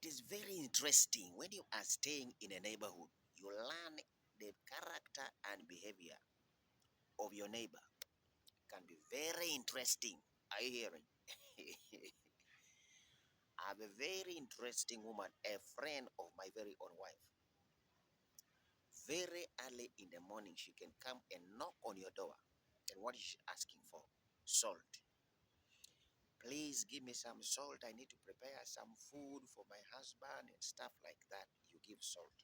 It is very interesting when you are staying in a neighborhood, you learn the character and behavior of your neighbor. Can be very interesting. Are you hearing? I have a very interesting woman, a friend of my very own wife. Very early in the morning, she can come and knock on your door. And what is she asking for? Salt. Please give me some salt. I need to prepare some food for my husband and stuff like that. You give salt.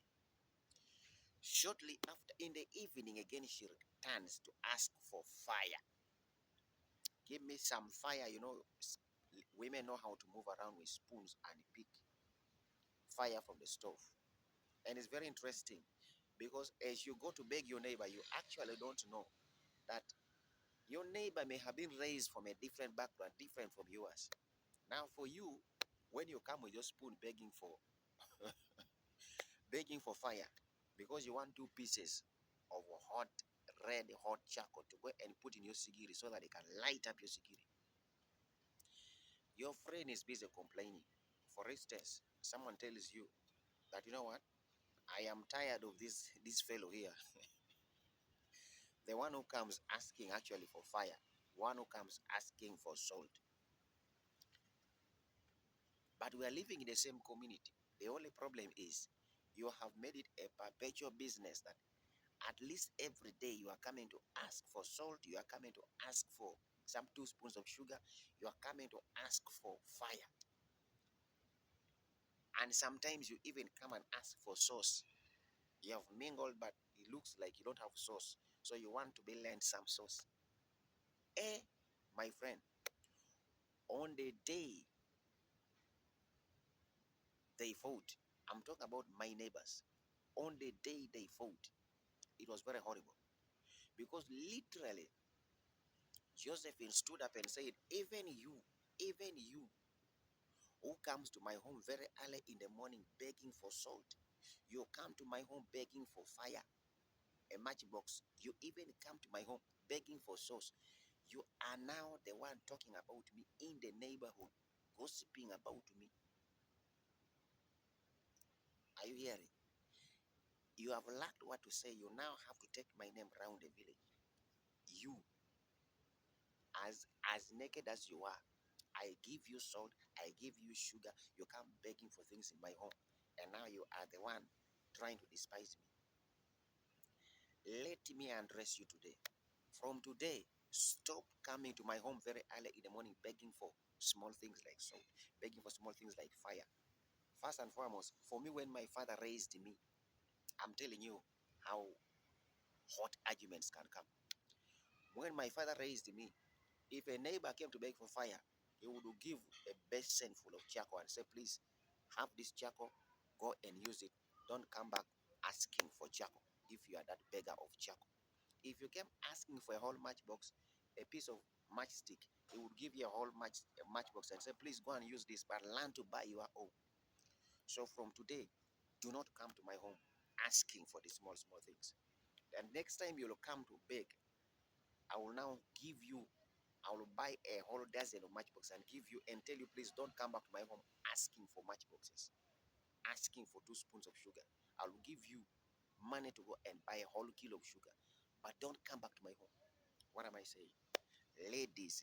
Shortly after, in the evening, again, she returns to ask for fire. Give me some fire. Women know how to move around with spoons and pick fire from the stove. And it's very interesting because as you go to beg your neighbor, you actually don't know that your neighbor may have been raised from a different background, different from yours. Now, for you, when you come with your spoon begging for fire, because you want 2 pieces of hot, red, hot charcoal to go and put in your sigiri so that they can light up your sigiri. Your friend is busy complaining. For instance, someone tells you that, you know what, I am tired of this fellow here. The one who comes asking actually for fire, one who comes asking for salt. But we are living in the same community. The only problem is you have made it a perpetual business that at least every day you are coming to ask for salt, you are coming to ask for some 2 spoons of sugar, you are coming to ask for fire. And sometimes you even come and ask for sauce. You have mingled, but it looks like you don't have sauce. So you want to be lent some sauce. My friend, on the day they fought, I'm talking about my neighbors. On the day they fought, it was very horrible. Because literally, Josephine stood up and said, even you who comes to my home very early in the morning begging for salt, you come to my home begging for fire, a matchbox, you even come to my home begging for sauce. You are now the one talking about me in the neighborhood, gossiping about me. Are you hearing? You have lacked what to say. You now have to take my name around the village. You, as naked as you are, I give you salt, I give you sugar, you come begging for things in my home, and now you are the one trying to despise me. Let me address you today. From today, stop coming to my home very early in the morning begging for small things like salt, begging for small things like fire. First and foremost, for me, when my father raised me, I'm telling you how hot arguments can come. When my father raised me, if a neighbor came to beg for fire, he would give a basin full of charcoal and say, please have this charcoal, go and use it. Don't come back asking for charcoal if you are that beggar of charcoal. If you came asking for a whole matchbox, a piece of matchstick, he would give you a matchbox and say, please go and use this, but learn to buy your own. So from today, do not come to my home asking for the small, small things. And next time you'll come to beg, I will now give you, I will buy a whole dozen of matchboxes and give you and tell you, please don't come back to my home asking for matchboxes, asking for 2 spoons of sugar. I will give you money to go and buy a whole kilo of sugar, but don't come back to my home. What am I saying? Ladies,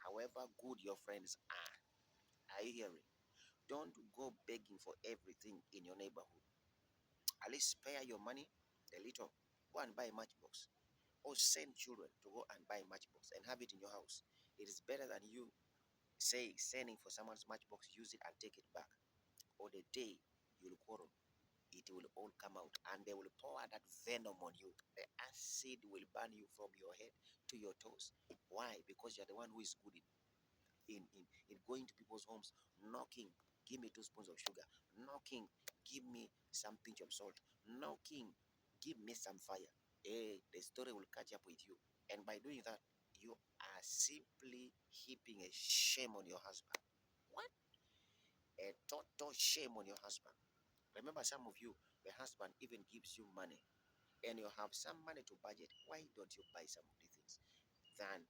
however good your friends are you hearing? Don't go begging for everything in your neighborhood. At least spare your money a little. Go and buy a matchbox or send children to go and buy a matchbox and have it in your house. It is better than you say sending for someone's matchbox, use it and take it back. Or the day you'll quarrel, it will all come out and they will pour that venom on you. The acid will burn you from your head to your toes. Why? Because you're the one who is good in going to people's homes, knocking, give me 2 spoons of sugar, knocking, give me some pinch of salt, knocking, give me some fire. The story will catch up with you. And by doing that, you are simply heaping a shame on your husband. What? A total shame on your husband. Remember, some of you, the husband even gives you money and you have some money to budget. Why don't you buy some of these things than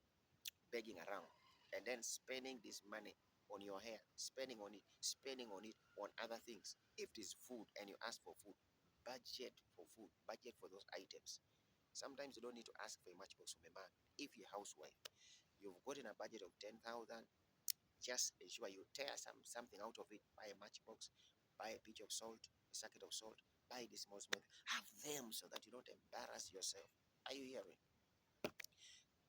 begging around and then spending this money on your hair, spending on it on other things. If it is food and you ask for food, budget for food, budget for those items. Sometimes you don't need to ask for a matchbox from a man. If you're a housewife, you've gotten a budget of 10,000, just ensure you tear something out of it, buy a matchbox, buy a pinch of salt, a sacket of salt, buy the small, have them so that you don't embarrass yourself. Are you hearing?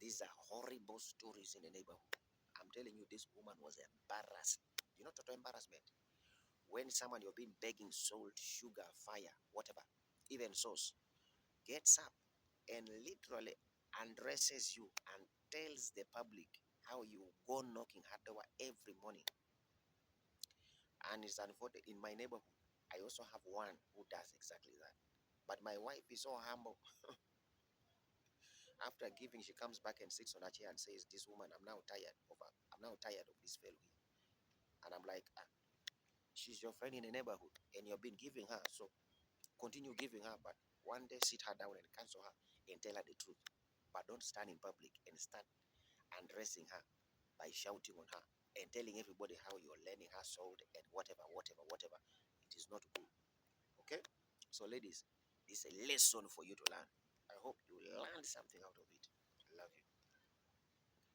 These are horrible stories in the neighborhood. I'm telling you, this woman was embarrassed. You know, total embarrassment. When someone you've been begging salt, sugar, fire, whatever, even sauce, gets up and literally undresses you and tells the public how you go knocking her door every morning. And it's unfortunate. In my neighborhood, I also have one who does exactly that. But my wife is so humble. After giving, she comes back and sits on her chair and says, "This woman, I'm now tired of her. I'm now tired of this fellow here." And I'm like, she's your friend in the neighborhood, and you've been giving her, so continue giving her. But one day, sit her down and cancel her and tell her the truth. But don't stand in public and start undressing her by shouting on her and telling everybody how you're lending her salt and whatever. It is not good. Okay? So, ladies, this is a lesson for you to learn. I hope you learned something out of it. I love you.